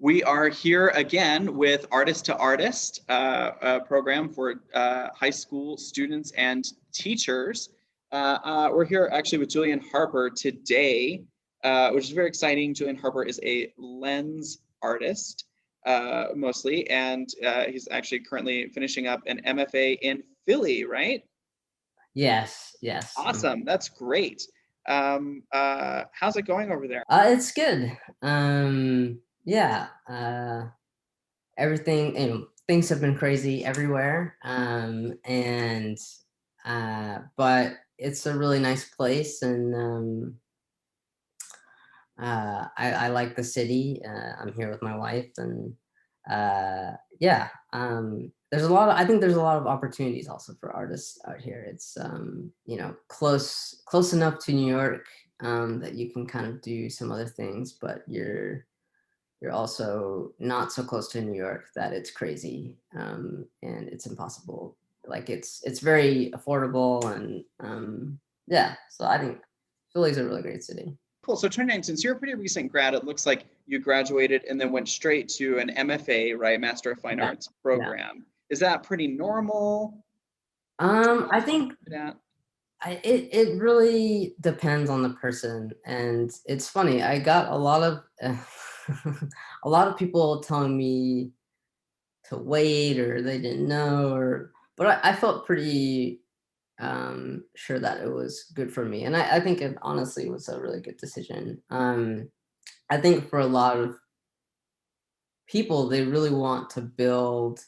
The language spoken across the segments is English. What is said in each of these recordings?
We are here again with Artist to Artist, a program for high school students and teachers. We're here actually with Julian Harper today, which is very exciting. Julian Harper is a lens artist mostly, and he's actually currently finishing up an MFA in Philly, right? Yes. Awesome, that's great. How's it going over there? It's good. Yeah. Everything, things have been crazy everywhere. And but it's a really nice place, and I like the city. I'm here with my wife, and yeah. I think there's a lot of opportunities also for artists out here. It's close enough to New York that you can kind of do some other things, but you're also not so close to New York that it's crazy, and it's impossible. Like it's very affordable, and yeah. So I think Philly's a really great city. Cool. So 29, since you're a pretty recent grad, it looks like you graduated and then went straight to an MFA, right? Master of Fine Yeah, Arts yeah. program. Is that pretty normal? I think it really depends on the person, and it's funny. I got a lot of a lot of people telling me to wait, or they didn't know, but I felt pretty sure that it was good for me, and I think it honestly was a really good decision. I think for a lot of people, they really want to build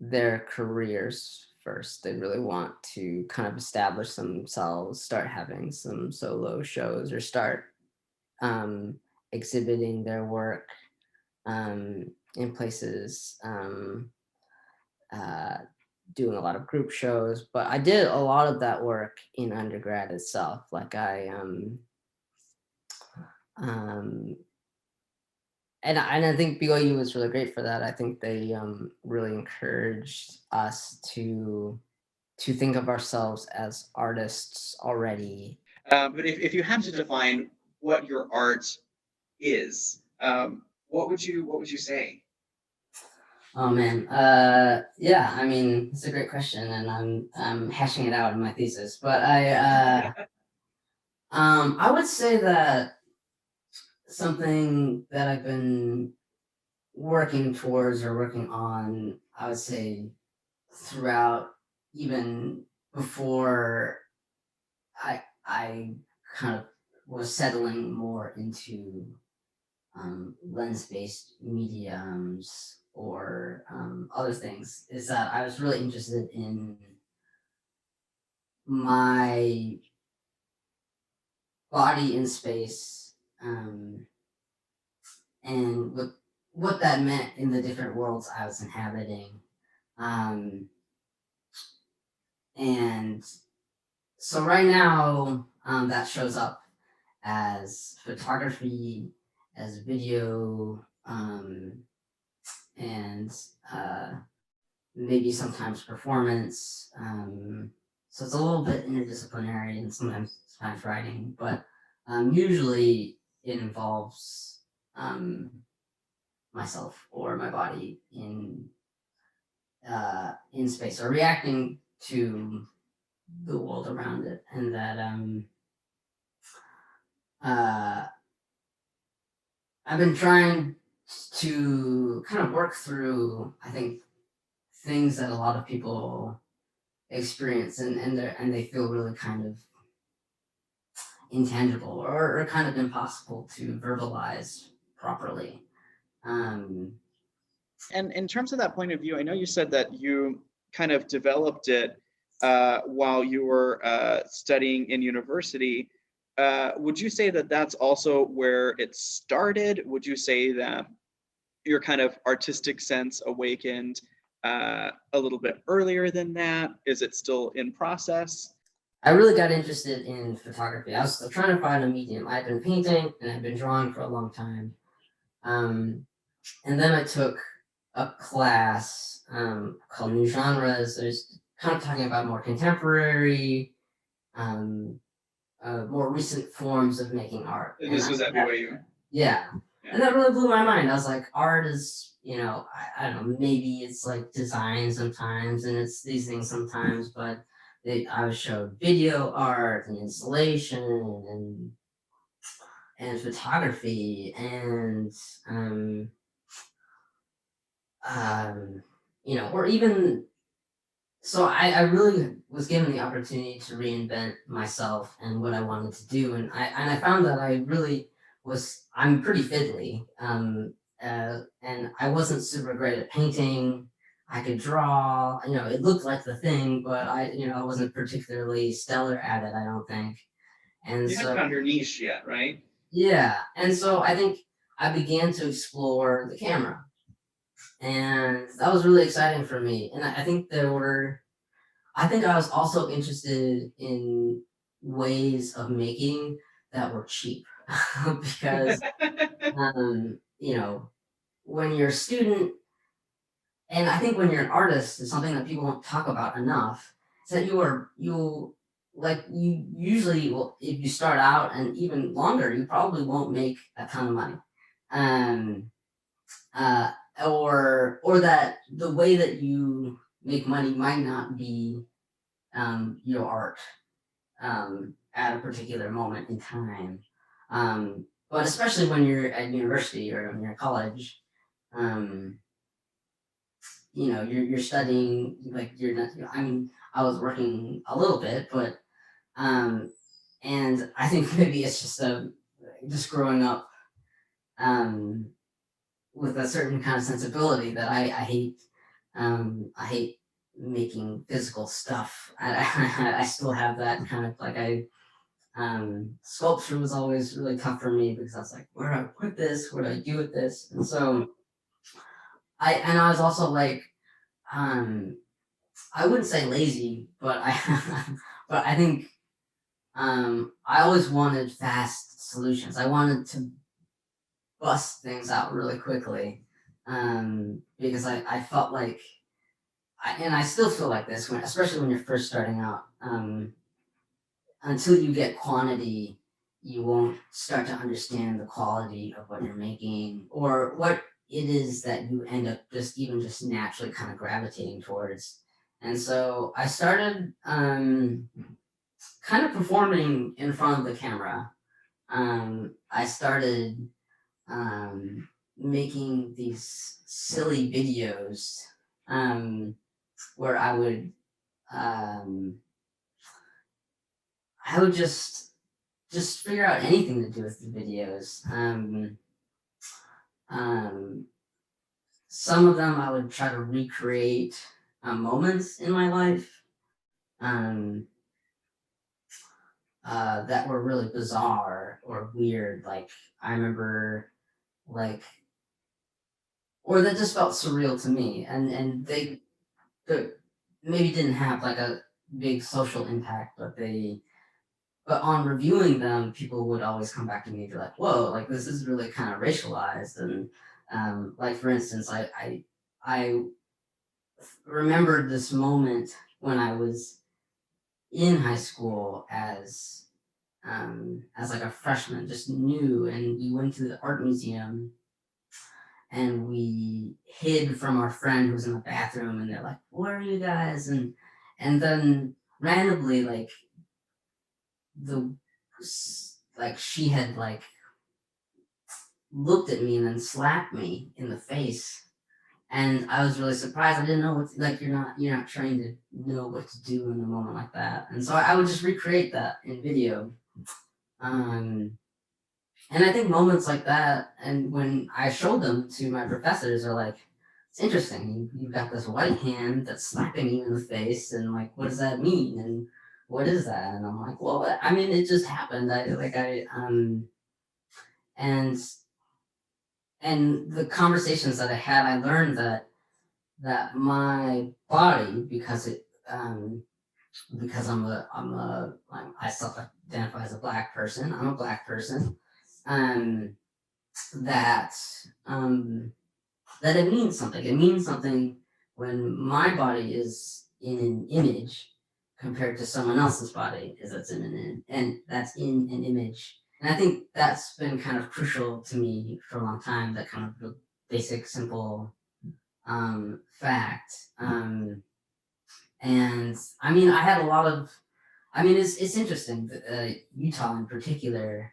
their careers first. They really want to kind of establish themselves, start having some solo shows, or start um, exhibiting their work in places, uh, doing a lot of group shows. But I did a lot of that work in undergrad itself. Like um, and I think BYU was really great for that. I think they really encouraged us to think of ourselves as artists already. But if you had to define what your art is, what would you say? Oh man, yeah. I mean, it's a great question, and I'm hashing it out in my thesis. But I would say that something that I've been working towards or working on, I would say throughout, even before I kind of was settling more into lens-based mediums, or other things, is that I was really interested in my body in space, and what that meant in the different worlds I was inhabiting. Um, and so right now, that shows up as photography, as video, and maybe sometimes performance. So it's a little bit interdisciplinary, and sometimes writing, but usually it involves myself or my body in space, or reacting to the world around it, and that uh, I've been trying to kind of work through, I think, things that a lot of people experience, and they feel really kind of intangible, or kind of impossible to verbalize properly. Um, And in terms of that point of view, I know you said that you kind of developed it while you were studying in university. Would you say that that's also where it started? Would you say that your kind of artistic sense awakened a little bit earlier than that? Is it still in process? I really got interested in photography. I was trying to find a medium. I'd been painting and I'd been drawing for a long time. And then I took a class called New Genres. There's kind of talking about more contemporary, more recent forms of making art. And this was at BYU. Yeah. Yeah. And that really blew my mind. I was like, art is, I don't know, maybe it's like design sometimes and it's these things sometimes, but I was showed video art and installation and photography and um, um, or even so I really was given the opportunity to reinvent myself and what I wanted to do, and I found that I'm pretty fiddly, and I wasn't super great at painting. I could draw, it looked like the thing, but I wasn't particularly stellar at it, I don't think. And You hadn't so, found your niche yet, right? yeah, and so I think I began to explore the camera, and that was really exciting for me. And I think I think I was also interested in ways of making that were cheap because, you know, when you're a student, and I think when you're an artist, it's something that people don't talk about enough. Is that you usually will, if you start out and even longer, you probably won't make a ton of money. Um, uh, or that the way that you make money might not be your art at a particular moment in time. But especially when you're at university or when you're at college, um, you're studying like you're not. I mean, I was working a little bit, but um, and I think maybe it's just growing up um, with a certain kind of sensibility that I hate making physical stuff. I still have that kind of like sculpture was always really tough for me because I was like, where do I put this? What do I do with this? And so I was also like, um, I wouldn't say lazy, but but I think I always wanted fast solutions. I wanted to bust things out really quickly because I felt like, and I still feel like this especially when you're first starting out. Until you get quantity, you won't start to understand the quality of what you're making or what it is that you end up just naturally kind of gravitating towards. And so I started kind of performing in front of the camera. I started making these silly videos where um, I would just figure out anything to do with the videos. Um, some of them I would try to recreate moments in my life um, that were really bizarre or weird. Like I remember, like, or that just felt surreal to me, and they maybe didn't have like a big social impact, but on reviewing them, people would always come back to me and be like, "Whoa, like this is really kind of racialized." And like for instance, I remembered this moment when I was in high school as like a freshman, just new, and we went to the art museum and we hid from our friend who was in the bathroom, and they're like, "Where are you guys?" And then randomly, the she had looked at me and then slapped me in the face. And I was really surprised. I didn't know you're not trained to know what to do in a moment like that. And so I would just recreate that in video. Um, and I think moments like that, and when I showed them to my professors, are like, it's interesting. You've got this white hand that's slapping you in the face, and like, what does that mean? And what is that? And I'm like, well, I mean, it just happened. And the conversations that I had, I learned that my body, because I self-identify as a black person. I'm a black person. Um, that that it means something. It means something when my body is in an image compared to someone else's body is that's in an image. And I think that's been kind of crucial to me for a long time, that kind of basic, simple fact. And I mean, I had a lot of, I mean, it's interesting that Utah in particular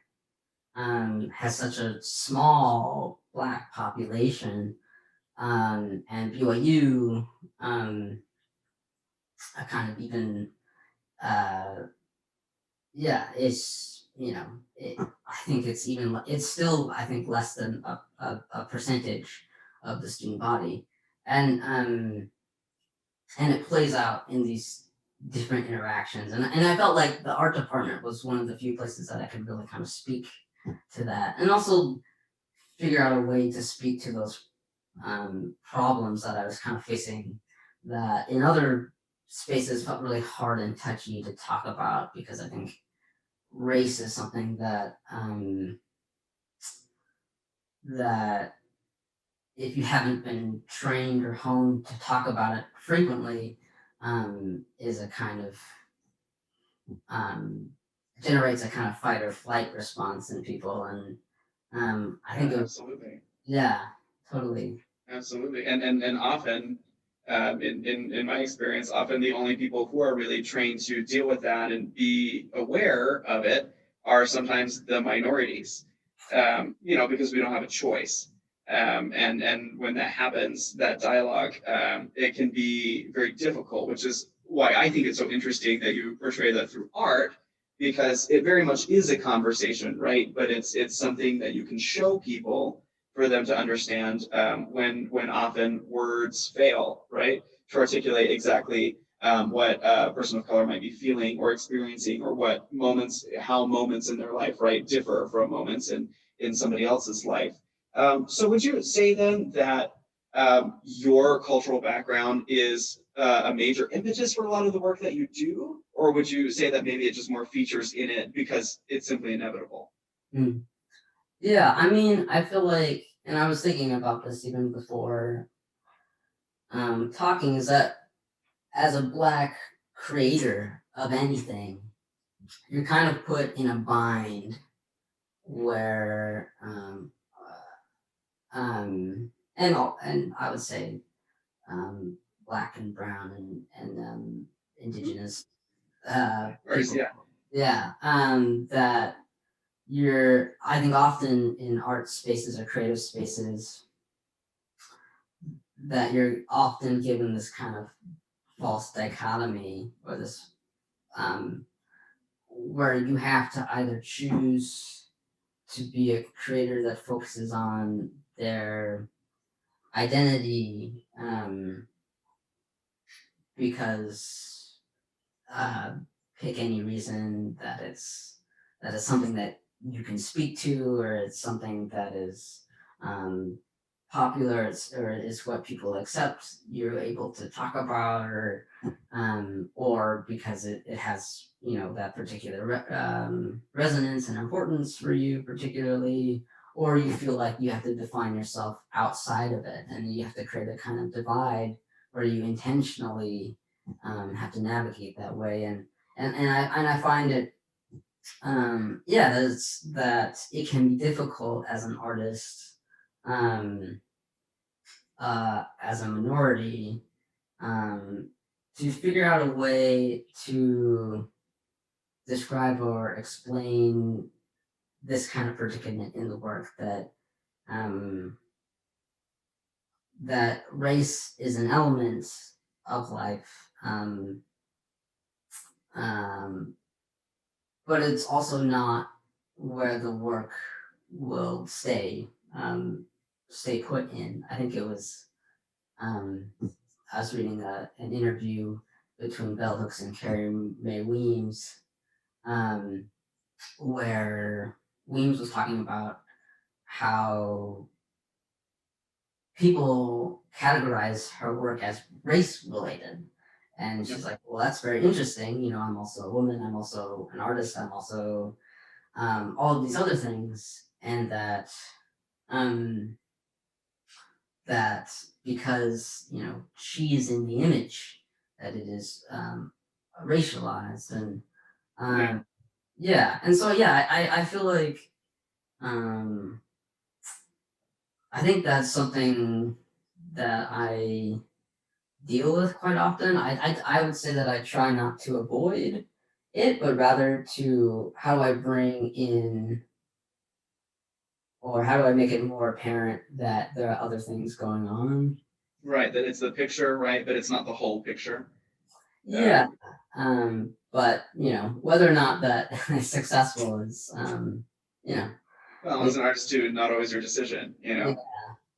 has such a small Black population, and BYU, I kind of even, uh, yeah, it's, I think it's even, it's still, I think, less than a percentage of the student body. And it plays out in these different interactions. And I felt like the art department was one of the few places that I could really kind of speak to that, and also figure out a way to speak to those problems that I was kind of facing, that in other spaces felt really hard and touchy to talk about, because I think race is something that if you haven't been trained or honed to talk about it frequently, is a kind of um, generates a kind of fight or flight response in people. And I Yeah, think it was, absolutely. yeah, totally. Absolutely. And often, in my experience, often the only people who are really trained to deal with that and be aware of it are sometimes the minorities, because we don't have a choice. And when that happens, that dialogue, it can be very difficult, which is why I think it's so interesting that you portray that through art, because it very much is a conversation, right? But it's something that you can show people for them to understand, when often words fail, right, to articulate exactly what a person of color might be feeling or experiencing, or how moments in their life, right, differ from moments in somebody else's life. So would you say then that your cultural background is a major impetus for a lot of the work that you do, or would you say that maybe it just more features in it because it's simply inevitable? Mm. Yeah, I mean, I feel like, and I was thinking about this even before talking, is that as a Black creator of anything, you're kind of put in a bind where, and I would say um, Black and brown and indigenous Of course, people. yeah. Yeah, that I think often in art spaces or creative spaces, that you're often given this kind of false dichotomy, or this um, where you have to either choose to be a creator that focuses on their identity, because uh, pick any reason that is something that you can speak to, or it's something that is um, popular, or is what people accept you're able to talk about, or because it has, that particular resonance and importance for you particularly, or you feel like you have to define yourself outside of it, and you have to create a kind of divide where you intentionally have to navigate that way. And I find it, that it can be difficult as an artist, um, as a minority, um, to figure out a way to describe or explain this kind of predicament in the work, um, that race is an element of life, um, but it's also not where the work will stay put in. I think it was, I was reading an interview between Bell Hooks and Carrie Mae Weems, um, where Weems was talking about how people categorize her work as race related. And Yep. she's like, well, that's very interesting. I'm also a woman, I'm also an artist, I'm also all of these other things. And um, that because, she is in the image, that it is racialized. And Yeah. um, yeah, and so yeah, I feel like um, I think that's something that I deal with quite often. I would say that I try not to avoid it, but rather to how do I bring in or how do I make it more apparent that there are other things going on? Right, that it's the picture, right, but it's not the whole picture. Yeah. Um, But whether or not that is successful is, you know, well, like, as an artist too, not always your decision, yeah,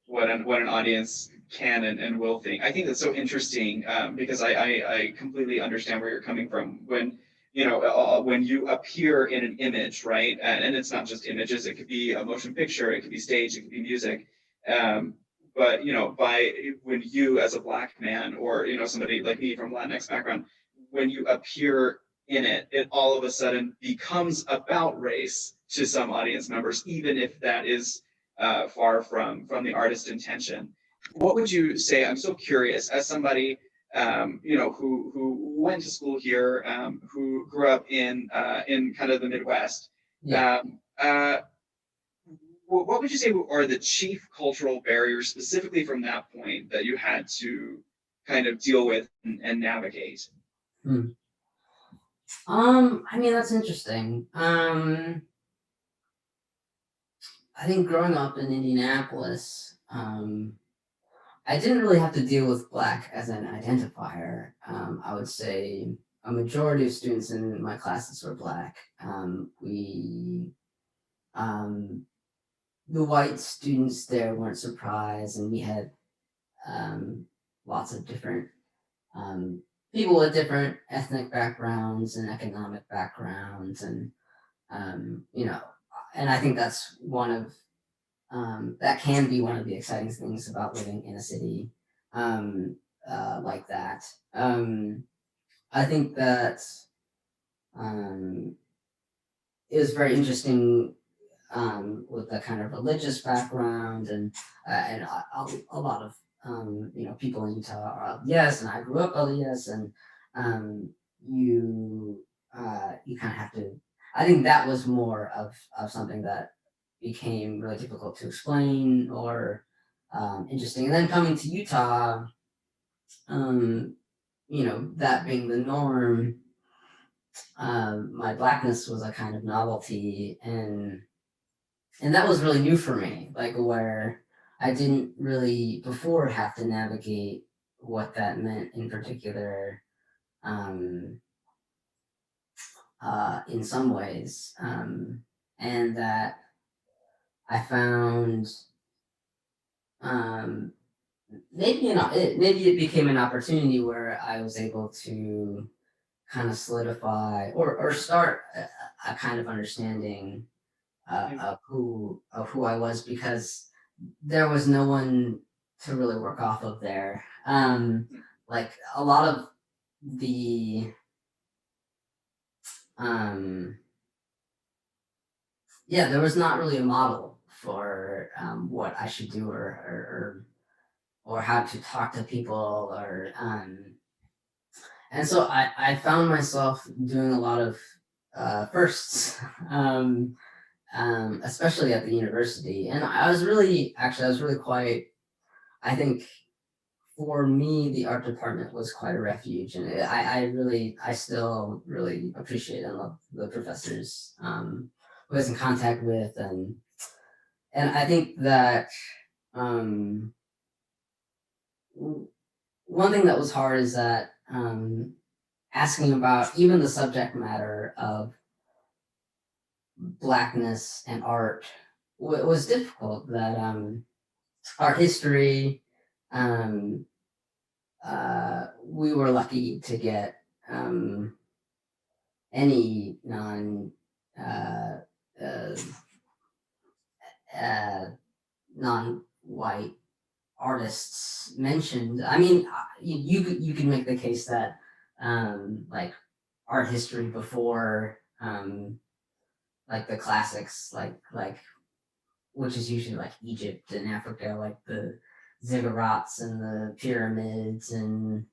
what an audience can and will think. I think that's so interesting because I completely understand where you're coming from when when you appear in an image, right? And it's not just images; it could be a motion picture, it could be stage, it could be music. Um, but by when you as a black man or somebody like me from Latinx background, when you appear in it, it all of a sudden becomes about race to some audience members, even if that is far from the artist's intention. What would you say? I'm so curious, as somebody who went to school here, who grew up in kind of the Midwest. yeah. What would you say are the chief cultural barriers, specifically from that point, that you had to kind of deal with and navigate? Hmm. I mean that's interesting. I think growing up in Indianapolis, I didn't really have to deal with black as an identifier. I would say a majority of students in my classes were black. Um, the white students there weren't surprised, and we had um, lots of different um, people with different ethnic backgrounds and economic backgrounds, and you know, and I think that's that can be one of the exciting things about living in a city um, like that. I think that um, it was very interesting with the kind of religious background and a lot of people in Utah are LDS, and I grew up LDS, and um, you you kind of have to. I think that was more of something that became really difficult to explain or interesting. And then coming to Utah, um, that being the norm, my blackness was a kind of novelty, and that was really new for me, like where I didn't really before have to navigate what that meant in particular, um, in some ways, and that I found um, maybe it became an opportunity where I was able to kind of solidify or start a kind of understanding of who I was, because there was no one to really work off of there. Like a lot of the um, yeah, there was not really a model for what I should do or how to talk to people or and so I found myself doing a lot of firsts. Especially at the university. And I was really quite, I think for me, the art department was quite a refuge. And I still really appreciate and love the professors who I was in contact with. And I think that um, one thing that was hard is that asking about even the subject matter of blackness and art was difficult. That art history, um, we were lucky to get any uh, uh, uh, non-white artists mentioned. I mean, you could make the case that like art history before like the classics, like which is usually like Egypt and Africa, like the ziggurats and the pyramids, and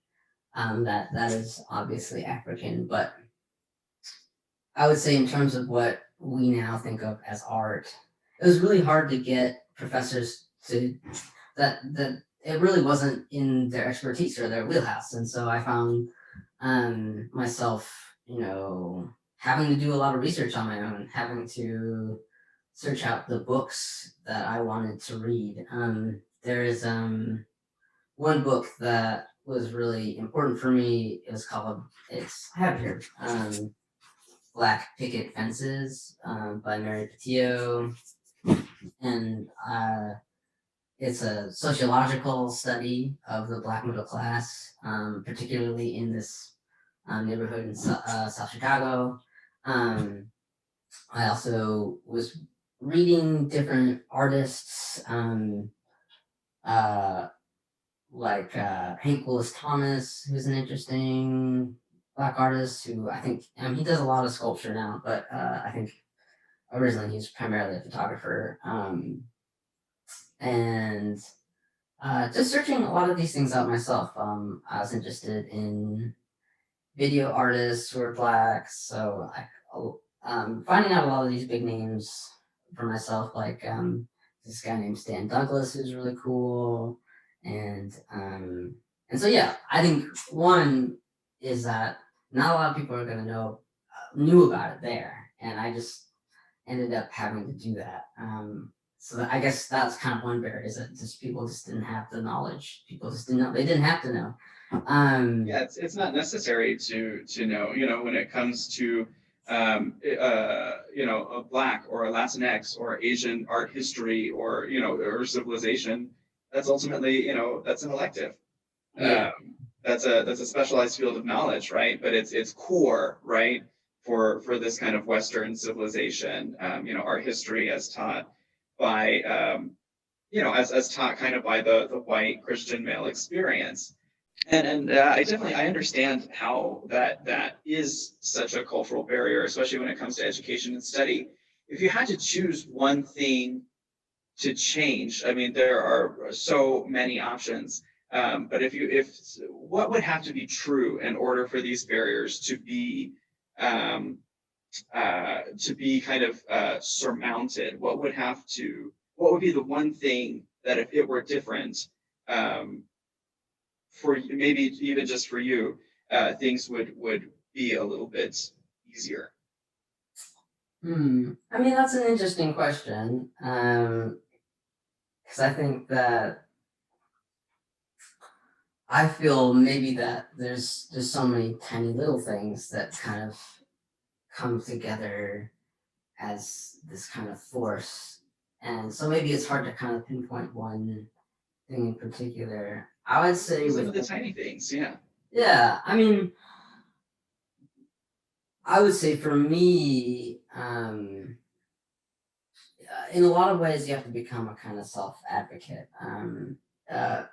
that is obviously African. But I would say in terms of what we now think of as art, it was really hard to get professors to that it really wasn't in their expertise or their wheelhouse. And so I found myself, having to do a lot of research on my own, having to search out the books that I wanted to read. There is one book that was really important for me. I have it here, Black Picket Fences by Mary Petio. And it's a sociological study of the Black middle class, particularly in this neighborhood in South Chicago. I also was reading different artists, uh, like Hank Willis Thomas, who's an interesting Black artist who I think he does a lot of sculpture now, but I think originally he's primarily a photographer. And just searching a lot of these things out myself. I was interested in video artists who are Black, so finding out a lot of these big names for myself, like this guy named Stan Douglas, who's really cool, and so yeah, I think one is that not a lot of people are gonna knew about it there, and I just ended up having to do that. So I guess that's kind of one barrier, is that just people just didn't have the knowledge. People just didn't know. They didn't have to know. Yeah, it's not necessary to know. When it comes to a Black or a Latinx or Asian art history or or civilization, that's ultimately that's an elective. Yeah. That's a specialized field of knowledge, right? But it's core, right, for this kind of Western civilization. Art history as taught by as taught kind of by the white Christian male experience. And I understand how that is such a cultural barrier, especially when it comes to education and study. If you had to choose one thing to change, I mean, there are so many options. But if what would have to be true in order for these barriers to be kind of surmounted? What would be the one thing that if it were different, for maybe even just for you, things would be a little bit easier? I mean, that's an interesting question. Because I think that I feel maybe that there's just so many tiny little things that kind of come together as this kind of force. And so maybe it's hard to kind of pinpoint one thing in particular. I would say Some of the tiny things, yeah. Yeah, I mean, I would say for me, in a lot of ways, you have to become a kind of self-advocate uh,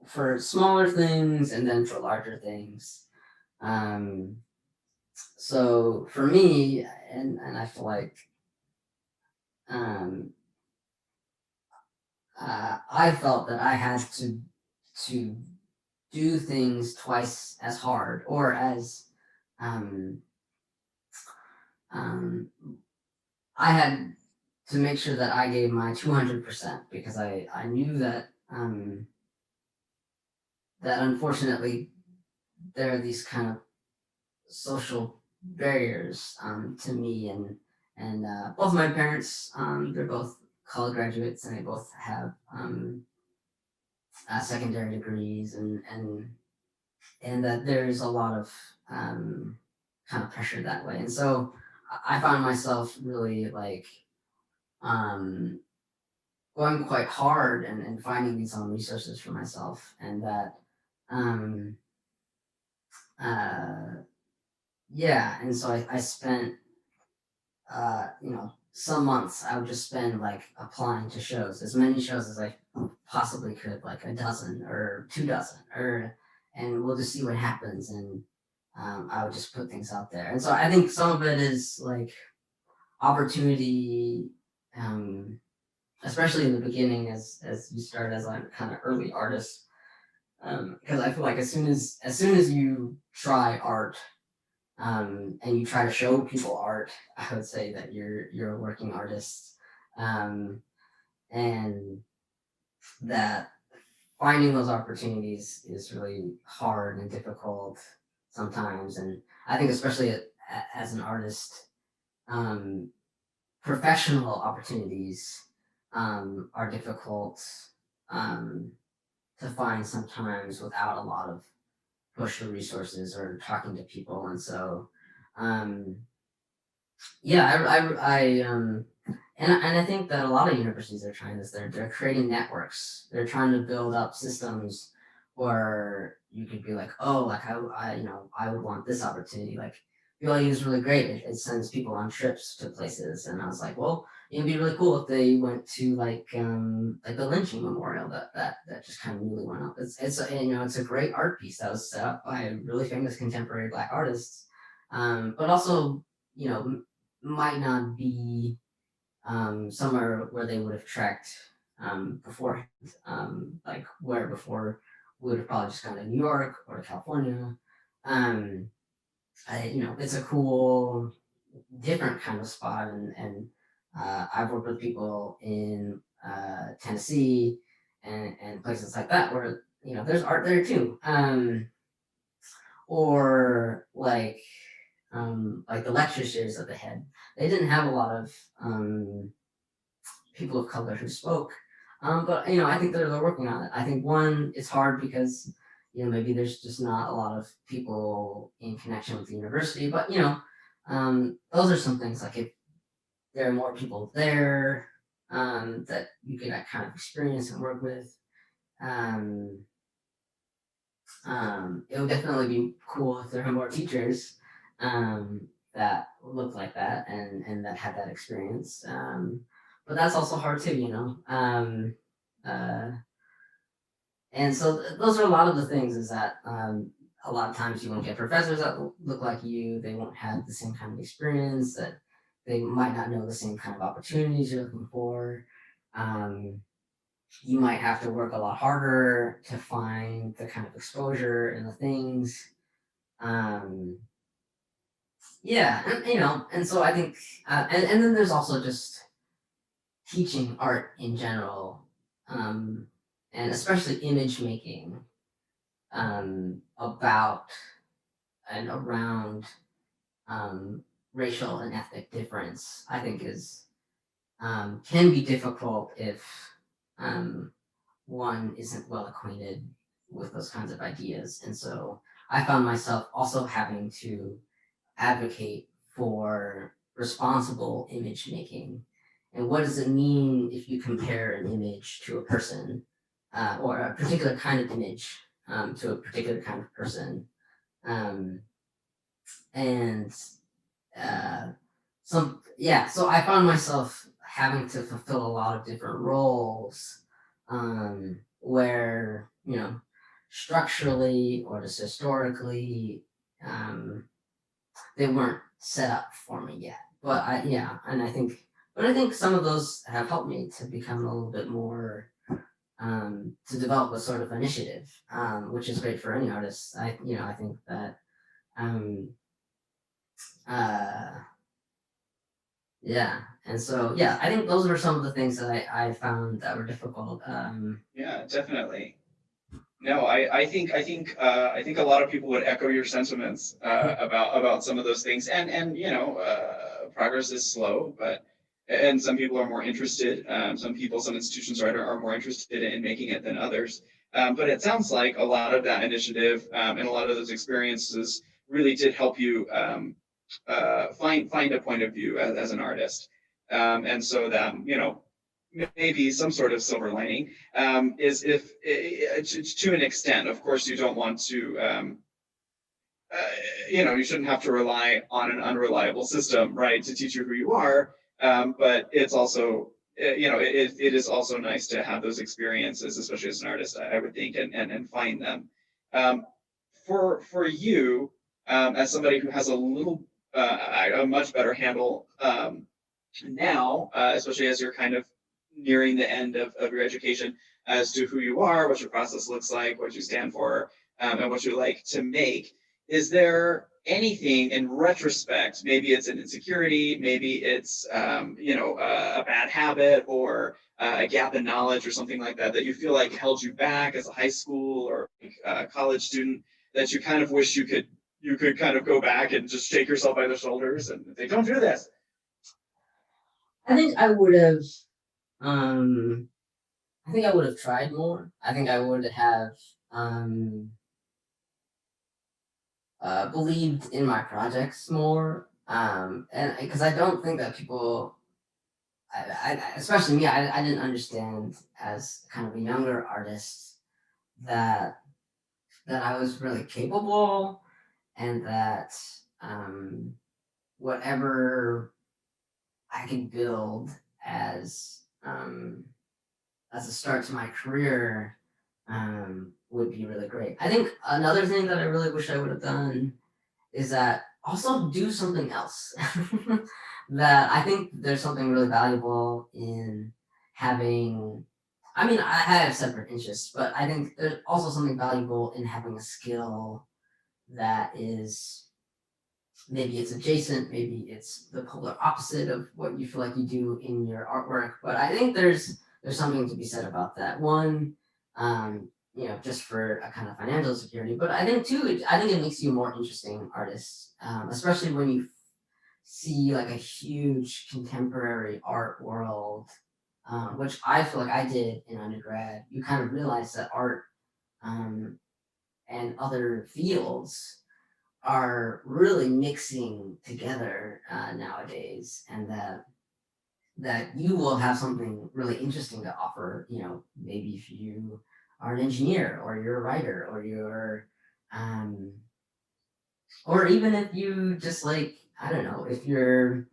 for smaller things and then for larger things. So for me, and I feel like um, I felt that I had to do things twice as hard or as um, I had to make sure that I gave my 200% because I knew that that unfortunately there are these kind of social barriers to me and both my parents they're both college graduates and they both have secondary degrees and that there's a lot of kind of pressure that way, and so I found myself really like um, going quite hard and finding these own resources for myself, and that um, uh, yeah, and so I spent some months I would just spend like applying to shows, as many shows as I possibly could, like a dozen or 2 dozen, and we'll just see what happens, and I would just put things out there, and so I think some of it is like opportunity. Especially in the beginning, as you start as like kind of early artist, because I feel like as soon as you try art, and you try to show people art, I would say that you're a working artist, and that finding those opportunities is really hard and difficult sometimes. And I think especially as an artist, um, professional opportunities are difficult um, to find sometimes without a lot of push or resources or talking to people. And so, um, yeah, and I think that a lot of universities are trying this. They're creating networks. They're trying to build up systems where you could be like, oh, like I would want this opportunity. Like BYU is really great. It sends people on trips to places, and I was like, well, it'd be really cool if they went to like the lynching memorial that just kind of newly went up. It's it's a great art piece that was set up by really famous contemporary Black artists, but also might not be somewhere where they would have trekked beforehand. Like where before we would have probably just gone to New York or to California. Um, it's a cool, different kind of spot, and I've worked with people in Tennessee and places like that where there's art there too. Or like the lecture series that they had. They didn't have a lot of people of color who spoke, but I think they're working on it. I think one, it's hard because maybe there's just not a lot of people in connection with the university, but those are some things like if there are more people there that you can kind of experience and work with. Um, it would definitely be cool if there were more teachers that looked like that and that had that experience. But that's also hard too, uh, and so those are a lot of the things is that a lot of times you won't get professors that look like you. They won't have the same kind of experience. That they might not know the same kind of opportunities you're looking for. You might have to work a lot harder to find the kind of exposure and the things. Um, yeah, and so I think, and then there's also just teaching art in general, and especially image making about and around racial and ethnic difference. I think is can be difficult if one isn't well acquainted with those kinds of ideas. And so I found myself also having to advocate for responsible image making. And what does it mean if you compare an image to a person or a particular kind of image to a particular kind of person? And so I found myself having to fulfill a lot of different roles where structurally or just historically they weren't set up for me yet. But I think some of those have helped me to become a little bit more to develop a sort of initiative, which is great for any artist. I think that uh, yeah, and so I think those are some of the things that I found that were difficult. Yeah, definitely. No, I think a lot of people would echo your sentiments about some of those things, and progress is slow, but and some people are more interested. Some institutions are more interested in making it than others. But it sounds like a lot of that initiative and a lot of those experiences really did help you find a point of view as an artist, and so that maybe some sort of silver lining is if to an extent. Of course, you don't want to. You shouldn't have to rely on an unreliable system, right, to teach you who you are. But it's also, it is also nice to have those experiences, especially as an artist, I would think, and find them. Um, for you, as somebody who has a much better handle now, especially as you're kind of nearing the end of your education, as to who you are, what your process looks like, what you stand for, and what you like to make. is there anything in retrospect, maybe it's an insecurity, maybe it's a bad habit or a gap in knowledge or something like that, that you feel like held you back as a high school or college student, that you kind of wish you could kind of go back and just shake yourself by the shoulders and say, don't do this? I think I would have. Um, I think I would have tried more. I think I would have um, believed in my projects more. And because I don't think that people, especially me, I didn't understand as kind of a younger artist that I was really capable, and that whatever I could build as as a start to my career would be really great. I think another thing that I really wish I would have done is that also do something else. That I think there's something really valuable in having. I mean, I have separate interests, but I think there's also something valuable in having a skill that is, maybe it's adjacent, maybe it's the polar opposite of what you feel like you do in your artwork. But I think there's something to be said about that. One, just for a kind of financial security, but I think too, I think it makes you a more interesting artist, especially when you see like a huge contemporary art world, which I feel like I did in undergrad. You kind of realize that art um, and other fields are really mixing together nowadays, and that you will have something really interesting to offer. Maybe if you are an engineer, or you're a writer, um, or even if you just like, I don't know, if you're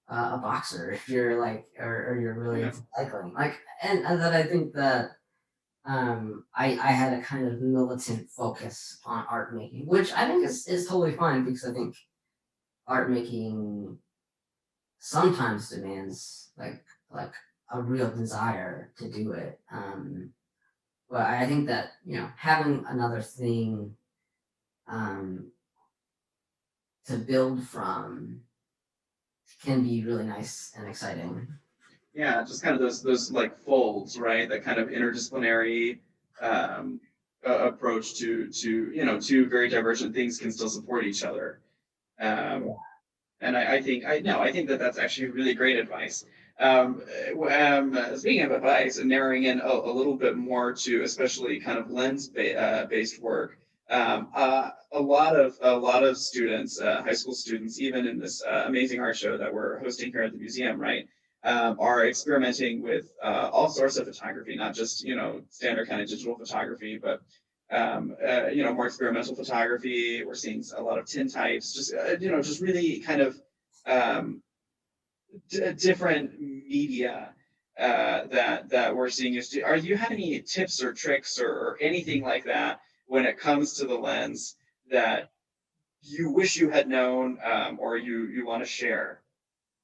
a boxer, if you're like, or you're really Yeah. into cycling, like, and that I think that I had a kind of militant focus on art making, which I think is totally fine, because I think art making sometimes demands like a real desire to do it. But I think that having another thing um, to build from can be really nice and exciting. Yeah, just kind of those like folds, right? That kind of interdisciplinary approach to two very divergent things can still support each other. Um, and I think that that's actually really great advice. Speaking of advice and narrowing in a little bit more to especially kind of based work, a lot of students, high school students, even in this amazing art show that we're hosting here at the museum, right, are experimenting with all sorts of photography, not just standard kind of digital photography, but more experimental photography. We're seeing a lot of tintypes, just really kind of um, different media that we're seeing. Are you have any tips or tricks or anything like that when it comes to the lens that you wish you had known, or you want to share?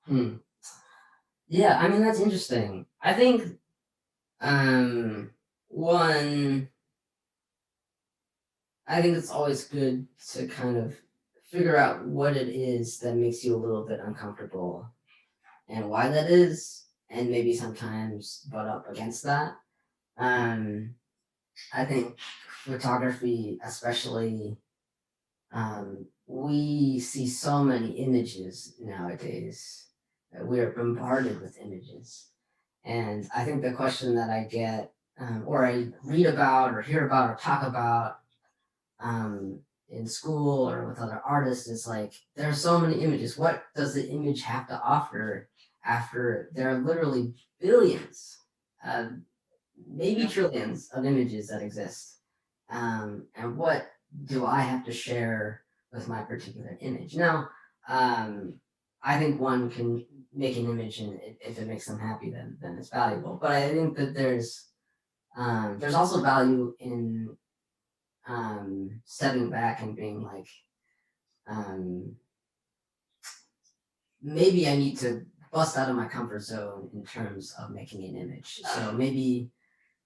Hmm. Yeah, I mean, that's interesting. I think one, I think it's always good to kind of figure out what it is that makes you a little bit uncomfortable, and why that is, and maybe sometimes butt up against that. Um, I think photography, especially, we see so many images nowadays, that we are bombarded with images. And I think the question that I get, or I read about, or hear about, or talk about in school or with other artists, is like, there are so many images. What does the image have to offer after there are literally billions, uh, maybe trillions of images that exist? And what do I have to share with my particular image? Now, I think one can make an image, and if it makes them happy, then it's valuable. But I think that there's also value in stepping back and being like, um, maybe I need to bust out of my comfort zone in terms of making an image. So maybe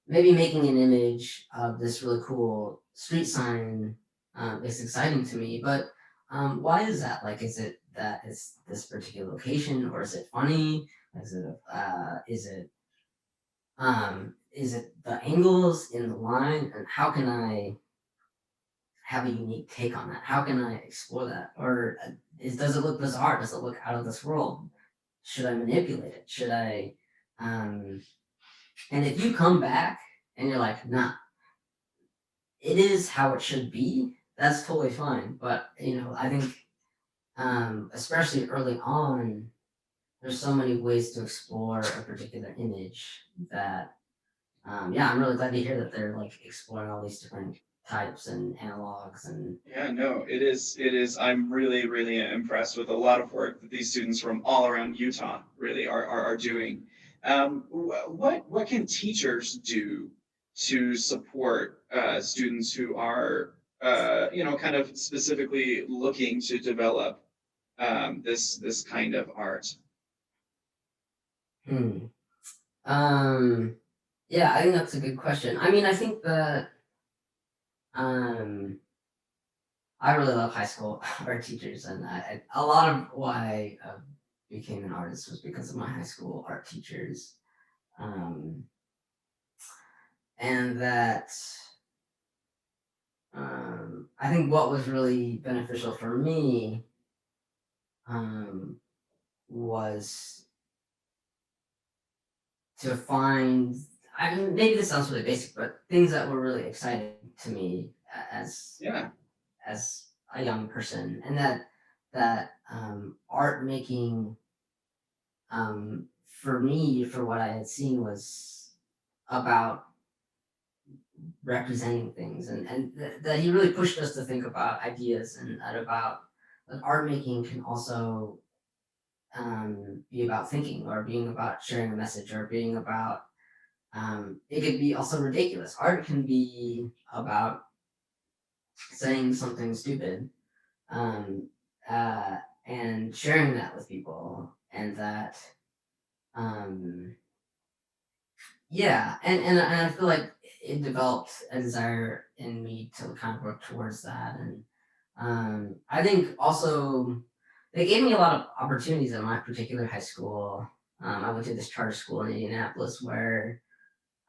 making an image of this really cool street sign It's exciting to me. But why is that? Like, is it that it's this particular location, or is it funny? Is it the angles in the line, and how can I have a unique take on that? How can I explore that? Or does it look bizarre? Does it look out of this world? Should I manipulate it? Should I? Um, and if you come back and you're like, nah, it is how it should be, that's totally fine. But I think, especially early on, there's so many ways to explore a particular image that, yeah, I'm really glad to hear that they're like exploring all these different types and analogs and. Yeah, no, it is. I'm really, really impressed with a lot of work that these students from all around Utah really are doing. What can teachers do to support students who are kind of specifically looking to develop this kind of art? Hmm. Um, yeah, I think that's a good question. I mean, I think that um, I really love high school art teachers, and a lot of why I became an artist was because of my high school art teachers, um, and that I think what was really beneficial for me um, was to find. I mean, maybe this sounds really basic, but things that were really exciting to me as Yeah. as a young person, and that art making for me, for what I had seen, was about representing things, and that he really pushed us to think about ideas and about that art making can also be about thinking, or being about sharing a message, or being about it could be also ridiculous. Art can be about saying something stupid, um, uh, and sharing that with people, and that um, yeah, and I feel like it developed a desire in me to kind of work towards that, and I think also they gave me a lot of opportunities at my particular high school. I went to this charter school in Indianapolis where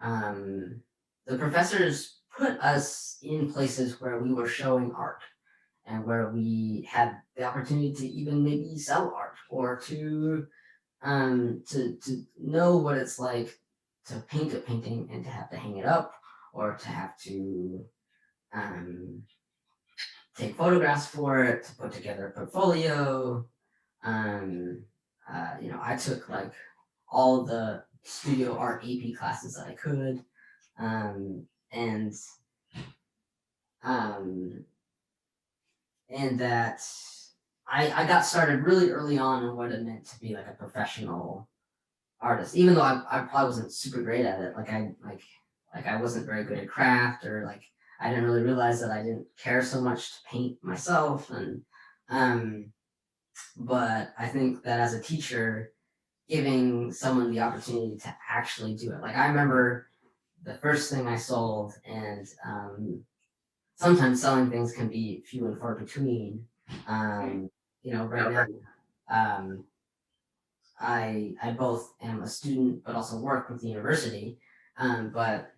um, the professors put us in places where we were showing art, and where we had the opportunity to even maybe sell art, or to know what it's like to paint a painting and to have to hang it up, or to have to um, take photographs for it, to put together a portfolio. Um, I took like all the studio art AP classes that I could, um, and um, and that I got started really early on in what it meant to be like a professional artist, even though I probably wasn't super great at it. Like I wasn't very good at craft, or like I didn't really realize that I didn't care so much to paint myself. And um, but I think that as a teacher, giving someone the opportunity to actually do it. Like I remember the first thing I sold, and sometimes selling things can be few and far between. Right now. Um, I both am a student but also work with the university. But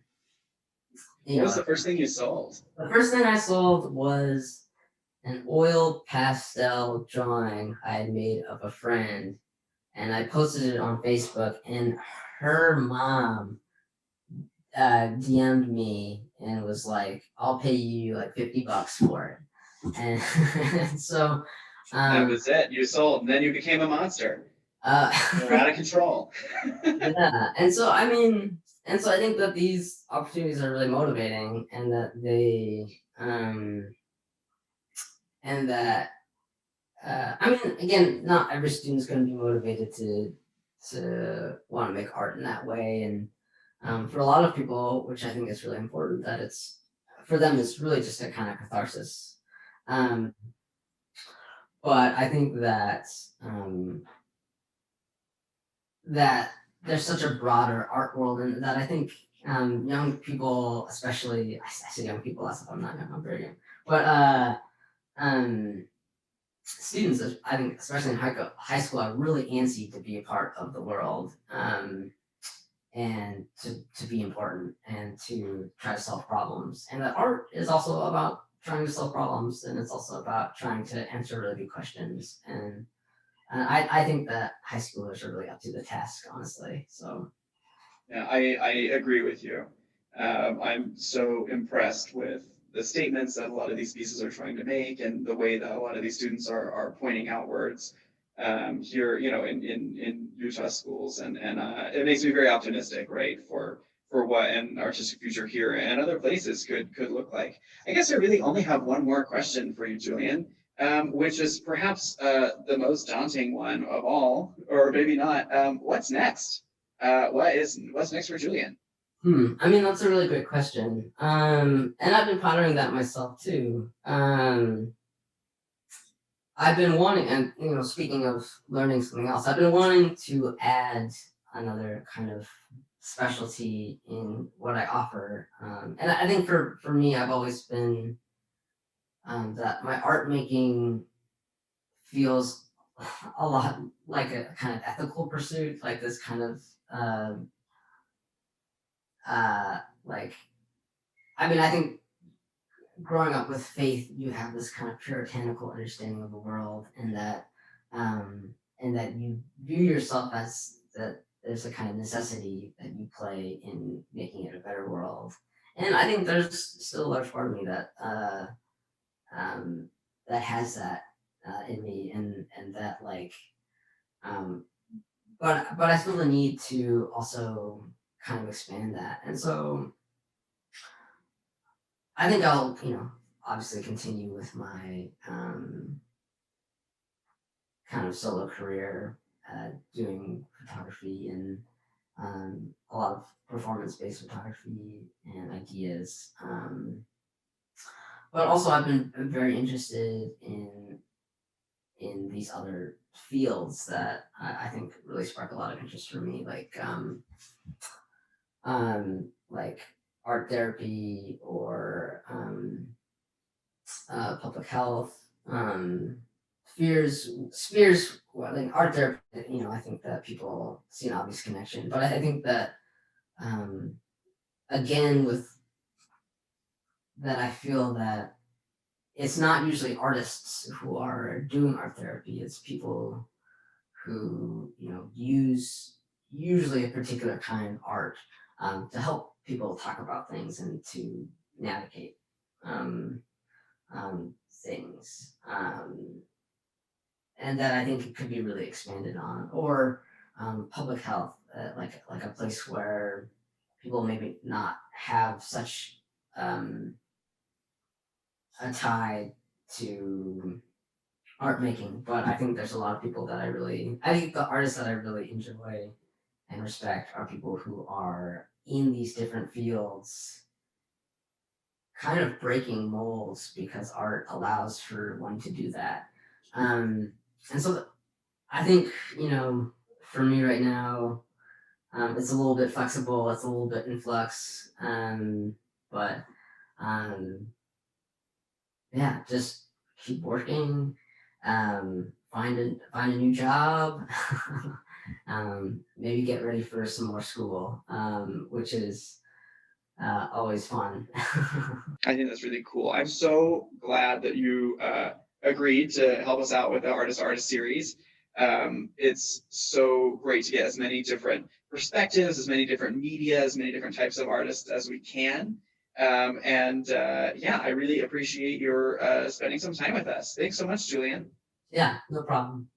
What was the first thing you sold? the first thing I sold was an oil pastel drawing I had made of a friend, and I posted it on Facebook. And her mom DM'd me and was like, "I'll pay you like $50 for it." And so That was it. You sold, and then you became a monster. You're out of control. Yeah, and so I mean, and so I think that these opportunities are really motivating, and that and that I mean, again, not every student's going to be motivated to want to make art in that way, and for a lot of people, which I think is really important, that it's for them, it's really just a kind of catharsis. Um, but I think that that there's such a broader art world, and that I think young people, especially, I say young people as if I'm not young, I'm very young, But students, I think, especially in high school, are really antsy to be a part of the world, and to be important and to try to solve problems. And that art is also about trying to solve problems, and it's also about trying to answer really good questions. And I think that high schoolers are really up to the task, honestly. So Yeah, I agree with you. I'm so impressed with the statements that a lot of these pieces are trying to make and the way that a lot of these students are pointing outwards here, in Utah schools. And it makes me very optimistic, right, for what an artistic future here and other places could look like. I guess I really only have one more question for you, Julian, which is perhaps the most daunting one of all, or maybe not. What's next? What's next for Julian? I mean, that's a really great question. And I've been pondering that myself too. I've been wanting, and speaking of learning something else, I've been wanting to add another kind of specialty in what I offer. And I think for me, I've always been that my art making feels a lot like a kind of ethical pursuit, like this kind of like. I mean, I think growing up with faith, you have this kind of puritanical understanding of the world, and that you view yourself as that there's a kind of necessity that you play in making it a better world. And I think there's still a large part of me um, that has that in me, and that like, um, but I feel the need to also kind of expand that, and so I think I'll obviously continue with my kind of solo career, doing photography and a lot of performance-based photography and ideas. But also, I've been very interested in these other fields that I think really spark a lot of interest for me, like art therapy or public health. Spears, well, like art therapy, I think that people see an obvious connection, but I think that um, again with that, I feel that it's not usually artists who are doing art therapy. It's people who use usually a particular kind of art to help people talk about things and to navigate um, things. And that I think it could be really expanded on, or public health, like a place where people maybe not have such a tie to art making, but I think there's a lot of people that I think the artists that I really enjoy and respect are people who are in these different fields, kind of breaking molds because art allows for one to do that. And so I think, for me right now, it's a little bit flexible, it's a little bit in flux, but um, yeah, just keep working, find a new job, maybe get ready for some more school, which is always fun. I think that's really cool. I'm so glad that you agreed to help us out with the Artist series. It's so great to get as many different perspectives, as many different media, as many different types of artists as we can. And yeah, I really appreciate your spending some time with us. Thanks so much, Julian. Yeah, no problem.